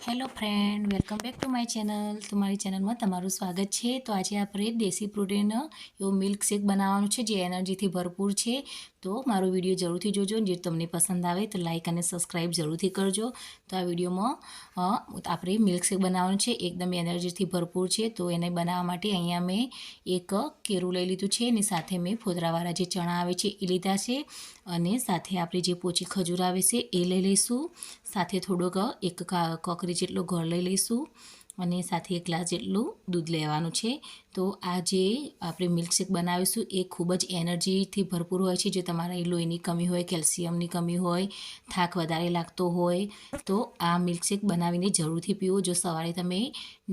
Hello friend, welcome back to my channel. તમારી ચેનલમાં તમારું સ્વાગત છે. તો આજે આપણે દેશી પ્રોટીન એવો મિલ્ક શેક બનાવવાનું છે જે એનર્જીથી ભરપૂર છે. તો મારો વિડીયો જરૂરથી જોજો. જે તમને પસંદ આવે તો લાઇક અને સબસ્ક્રાઈબ જરૂરથી કરજો. તો આ વિડીયોમાં આપણે મિલ્ક શેક બનાવવાનું છે, એકદમ એનર્જીથી ભરપૂર છે. તો એને બનાવવા માટે અહીંયા મેં એક કેળું લઈ લીધું છે અને સાથે મેં ફોદરાવાળા જે ચણા આવે છે એ લીધા છે અને સાથે આપણે જે પોચી ખજૂર આવે છે એ લઈ લઈશું. સાથે થોડોક એક કોકરી જેટલો ગોળ લઈ લઈશું અને સાથે એક ગ્લાસ જેટલું દૂધ લેવાનું છે. તો આ જે આપણે મિલ્કશેક બનાવીશું એ ખૂબ જ એનર્જીથી ભરપૂર હોય છે. જો તમારા લોહીની કમી હોય, કેલ્શિયમની કમી હોય, થાક વધારે લાગતો હોય તો આ મિલ્કશેક બનાવીને જરૂરથી પીવો. જો સવારે તમે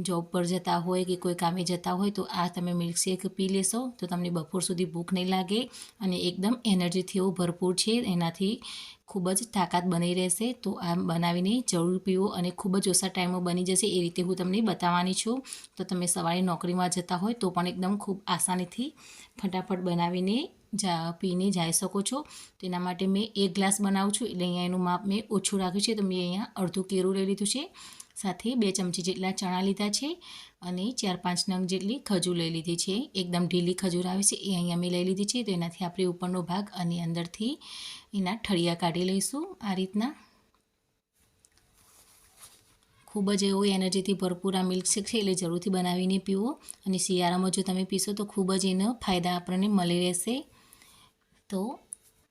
જોબ પર જતા હોય કે કોઈ કામે જતા હોય તો આ તમે મિલ્કશેક પી લેશો તો તમને બપોર સુધી ભૂખ નહીં લાગે અને એકદમ એનર્જીથી એવું ભરપૂર છે. એનાથી ખૂબ જ તાકાત બની રહેશે. તો આ બનાવીને જરૂર પીવો અને ખૂબ જ ઓછા ટાઈમમાં બની જશે એ રીતે હું તમને બતાવવાની છું. તો તમે સવારે નોકરીમાં જતા હોય તો પણ એકદમ ખૂબ આસાનીથી ફટાફટ બનાવીને પીને જઈ શકો છો. તો એના માટે મેં 1 ગ્લાસ બનાવું છું એટલે અહીંયા એનું માપ મેં ઓછું રાખ્યું છે. તો મેં અહીંયા અડધું કેળું લઈ લીધું છે, સાથે 2 ચમચી જેટલા ચણા લીધા છે અને 4-5 નંગ જેટલી ખજૂર લઈ લીધી છે. એકદમ ઢીલી ખજૂર આવે છે એ અહીંયા મેં લઈ લીધી છે. તો એનાથી આપણે ઉપરનો ભાગ અને અંદરથી એના ઠળિયા કાઢી લઈશું. આ રીતના ખૂબ જ એવો એનર્જીથી ભરપૂર આ મિલ્કશેક છે એટલે જરૂરથી બનાવીને પીવો અને શિયાળામાં જો તમે પીશો તો ખૂબ જ એનો ફાયદા આપણને મળી રહેશે. તો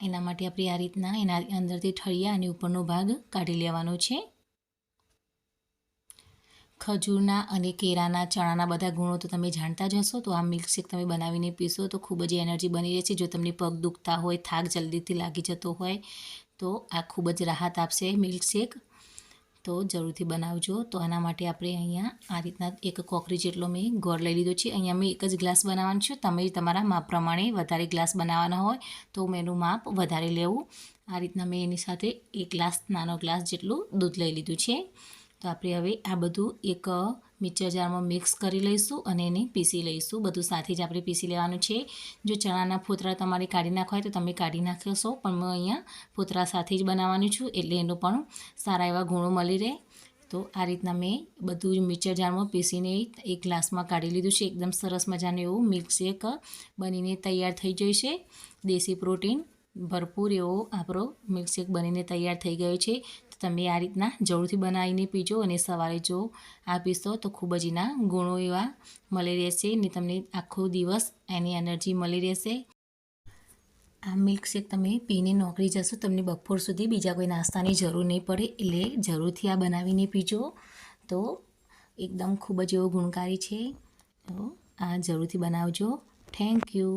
એના માટે આપણે આ રીતના એના અંદરથી ઠળિયા અને ઉપરનો ભાગ કાઢી લેવાનો છે. ખજૂરના અને કેળાના, ચણાના બધા ગુણો તો તમે જાણતા જ હશો. તો આ મિલ્કશેક તમે બનાવીને પીશો તો ખૂબ જ એનર્જી બની રહેશે. જો તમને પગ દુખતા હોય, થાક જલ્દીથી લાગી જતો હોય તો આ ખૂબ જ રાહત આપશે મિલ્કશેક. તો જરૂરથી બનાવજો. તો આના માટે આપણે અહીંયા આ રીતના એક કોકરી જેટલો મેં ગોળ લઈ લીધો છે. અહીંયા મેં એક જ ગ્લાસ બનાવવાનું છે. તમે તમારા માપ પ્રમાણે વધારે ગ્લાસ બનાવવાના હોય તો એનું માપ વધારે લેવું. આ રીતના મેં એની સાથે 1 ગ્લાસ, નાનો ગ્લાસ જેટલું દૂધ લઈ લીધું છે. તો આપણે હવે આ બધું એક મિક્સર જારમાં મિક્સ કરી લઈશું અને એને પીસી લઈશું. બધું સાથે જ આપણે પીસી લેવાનું છે. જો ચણાના ફોતરા તમારે કાઢી નાખવા હોય તો તમે કાઢી નાખશો, પણ હું અહીંયા ફોતરા સાથે જ બનાવવાની છું એટલે એનું પણ સારા એવા ગુણો મળી રહે. તો આ રીતના મેં બધું જ મિક્સર જારમાં પીસીને એક ગ્લાસમાં કાઢી લીધું છે. એકદમ સરસ મજાનું એવું મિલ્કશેક બનીને તૈયાર થઈ જશે. દેશી પ્રોટીન ભરપૂર એવો આપણો મિલ્કશેક બનીને તૈયાર થઈ ગયો છે. તમે આ રીતના જરૂરથી બનાવીને પીજો અને સવારે જો આ પીશો તો ખૂબ જ એના ગુણો એવા મળી રહેશે ને તમને આખો દિવસ એની એનર્જી મળી રહેશે. આ મિલ્કશેક તમે પીને નોકરી જશો, તમને બપોર સુધી બીજા કોઈ નાસ્તાની જરૂર નહીં પડે એટલે જરૂરથી આ બનાવીને પીજો. તો એકદમ ખૂબ જ એવો ગુણકારી છે. તો આ જરૂરથી બનાવજો. Thank you.